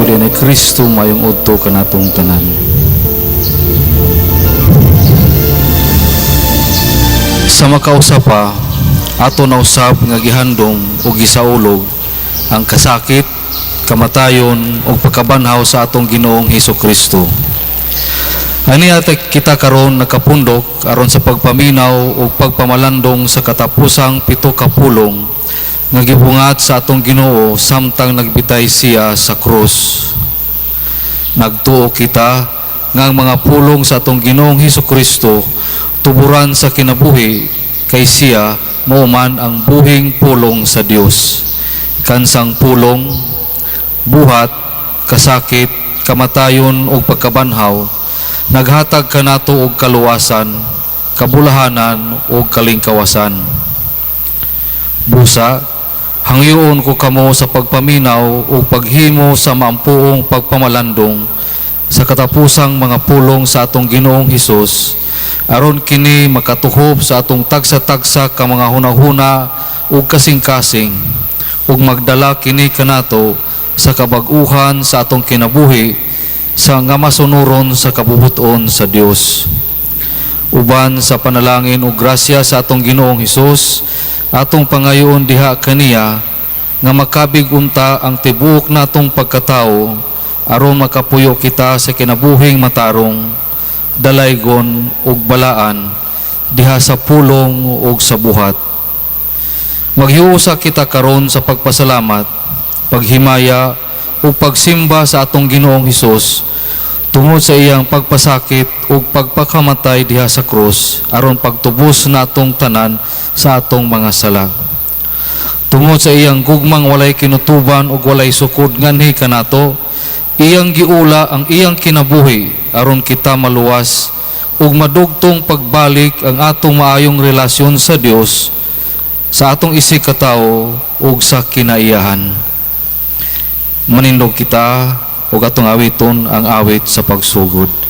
kundi ni Kristo mayong udto kanatong tanan. Sa makausapa, ato na usab nga gihandom o gisaulog ang kasakit, kamatayon o pagkabanhaw sa atong Ginoong Hesukristo. Ani ate kita karon nakapundok aron sa pagpaminaw o pagpamalandong sa katapusang 7 ka pulong nga gibungat sa atong Ginoo samtang nagbitay siya sa krus. Nagtuo kita nga ang mga pulong sa atong Ginoong Hesukristo tuburan sa kinabuhi kay siya mao man ang buhing pulong sa Dios. Kansang pulong, buhat, kasakit, kamatayon o pagkabanhaw naghatag kanato og kaluwasan, kabulahanan o kalingkawasan. Busa, hangyoon ko kamo sa pagpaminaw o paghimo sa maampuong pagpamalandong sa katapusang mga pulong sa atong Ginoong Hesus, aron kini makatuhob sa atong tagsa-tagsa ka mga hunahuna o kasing-kasing ug magdala kini kanato sa kabag-uhan sa atong kinabuhi sa nga masunuron sa kabubuton sa Dios. Uban sa panalangin ug grasya sa atong Ginoong Hesus, atong pangayoon diha kaniya nga makabig unta ang tibuok natong pagkatao aron makapuyo kita sa kinabuhing matarong, dalaygon ug balaan diha sa pulong ug sa buhat. Maghiusa kita karon sa pagpasalamat, paghimaya ug pagsimba sa atong Ginoong Hesus tungod sa iyang pagpasakit ug pagpakamatay diha sa krus aron pagtubos natong tanan sa atong mga sala. Tungod sa iyang gugmang walay kinutuban ug walay sukod nganhi kanato, iyang giula ang iyang kinabuhi aron kita maluwas ug madugtong pagbalik ang atong maayong relasyon sa Dios, sa atong isig katawo ug sa kinaiyahan. Manindog kita ug atong awiton ang awit sa pagsugod.